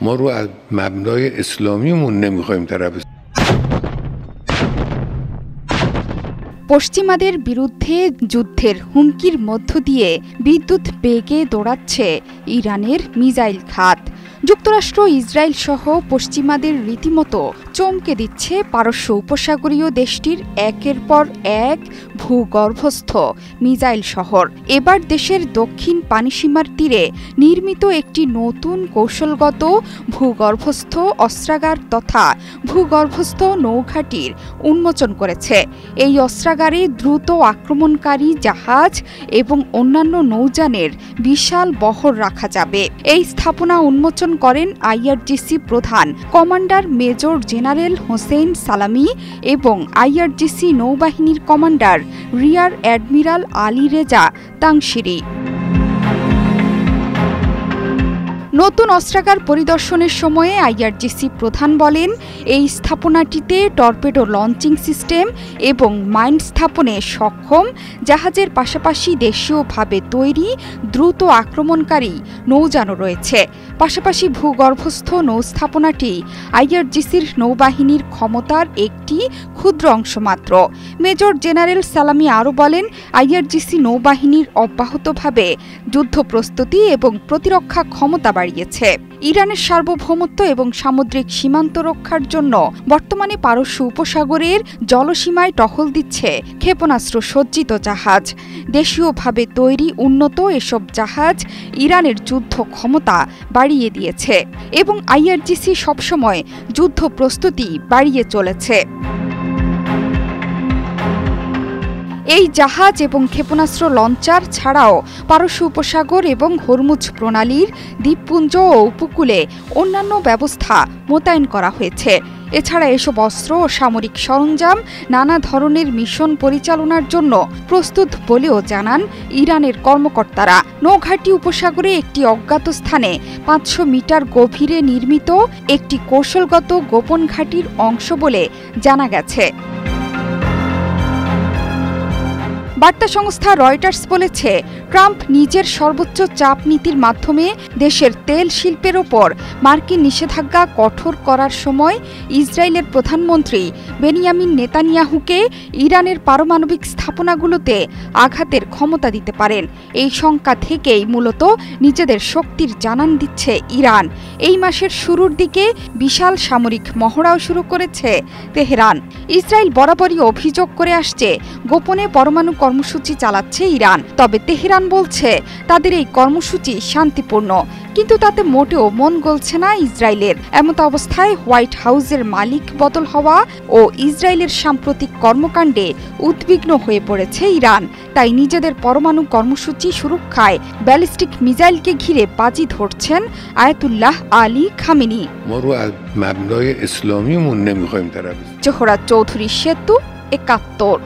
ما رو از مبنای اسلامیمون نمیخوایم طرف পশ্চিমাদের বিরুদ্ধে যুদ্ধের হুমকির মধ্য দিয়ে বিদ্যুৎ বেগে দৌড়াচ্ছে ইরানের মিসাইল খাত। যুক্তরাষ্ট্র, ইসরায়েল সহ পশ্চিমাদের রীতিমতো চমকে দিচ্ছে পারস্য উপসাগরীয় দেশটির একের পর এক ভূগর্ভস্থ মিসাইল শহর। এবার দেশের দক্ষিণ পানিসীমার তীরে নির্মিত একটি নতুন কৌশলগত ভূগর্ভস্থ অস্ত্রাগার তথা ভূগর্ভস্থ নৌঘাঁটির উন্মোচন করেছে। এই অস্ত্রাগারে দ্রুত আক্রমণকারী জাহাজ এবং অন্যান্য নৌযানের বিশাল বহর রাখা যাবে। এই স্থাপনা উন্মোচন করেন আইআরজিসি প্রধান কমান্ডার মেজর জেনারেল হোসেইন সালামি এবং আইআরজিসি নৌবাহিনীর commander rear admiral Ali Reza তাংশিরি। নতুন অস্ত্রাগার পরিদর্শনের সময়ে আইআরজিসি প্রধান বলেন, এই স্থাপনাটিতে টর্পেডো লঞ্চিং সিস্টেম এবং মাইন স্থাপনে সক্ষম জাহাজের পাশাপাশি দেশীয়ভাবে তৈরি দ্রুত আক্রমণকারী নৌযানও রয়েছে। পাশাপাশি ভূগর্ভস্থ নৌস্থাপনাটি আইআরজিসির নৌবাহিনীর ক্ষমতার একটি ক্ষুদ্র অংশ মাত্র। মেজর জেনারেল সালামি আরও বলেন, আইআরজিসি নৌবাহিনীর অব্যাহতভাবে যুদ্ধ প্রস্তুতি এবং প্রতিরক্ষা ক্ষমতা বাড়িয়েছে। ইরানের সার্বভৌমত্ব এবং সামুদ্রিক সীমান্ত রক্ষার জন্য বর্তমানে পারস্য উপসাগরের জলসীমায় টহল দিচ্ছে ক্ষেপণাস্ত্র সজ্জিত জাহাজ। দেশীয়ভাবে তৈরি উন্নত এসব জাহাজ ইরানের যুদ্ধ ক্ষমতা বাড়িয়ে দিয়েছে এবং আইআরজিসি সবসময় যুদ্ধ প্রস্তুতি বাড়িয়ে চলেছে। এই জাহাজ এবং ক্ষেপণাস্ত্র লঞ্চার ছাড়াও পারস্য উপসাগর এবং হরমুজ প্রণালীর দ্বীপপুঞ্জ ও উপকূলে অন্যান্য ব্যবস্থা মোতায়েন করা হয়েছে। এছাড়া এসব অস্ত্র ও সামরিক সরঞ্জাম নানা ধরনের মিশন পরিচালনার জন্য প্রস্তুত বলেও জানান ইরানের কর্মকর্তারা। নৌঘাঁটি উপসাগরে একটি অজ্ঞাত স্থানে 500 মিটার গভীরে নির্মিত একটি কৌশলগত গোপন ঘাঁটির অংশ বলে জানা গেছে। বার্তা সংস্থা রয়টার্স বলেছে, ট্রাম্প নিজের সর্বোচ্চ চাপ নীতির মাধ্যমে দেশের তেল শিল্পের ওপর মার্কিন নিষেধাজ্ঞা কঠোর করার সময় ইসরায়েলের প্রধানমন্ত্রী বেনিয়ামিন নেতানিয়াহুকে ইরানের পারমাণবিক স্থাপনাগুলোতে আঘাতের ক্ষমতা দিতে পারেন। এই শঙ্কা থেকেই মূলত নিজেদের শক্তির জানান দিচ্ছে ইরান। এই মাসের শুরুর দিকে বিশাল সামরিক মহড়াও শুরু করেছে তেহরান। ইসরায়েল বরাবরই অভিযোগ করে আসছে গোপনে পরমাণু কর্মসূচি চালাচ্ছে ইরান। তবে তেহরান বলছে তাদের এই কর্মসূচি শান্তিপূর্ণ, কিন্তু তাতে মোটেও মন গলছে না ইসরায়েলের। এমত অবস্থায় হোয়াইট হাউসের মালিক বদল হওয়া ও ইসরায়েলের সাম্প্রতিক কর্মকাণ্ডে উদ্বিগ্ন হয়ে পড়েছে ইরান। তাই নিজেদের পরমাণু কর্মসূচি সুরক্ষায় ব্যালিস্টিক মিসাইলকে ঘিরে বাজি ধরছেন Ayatollah Ali Khamenei. Zohra Chowdhury সেতু, ৭১।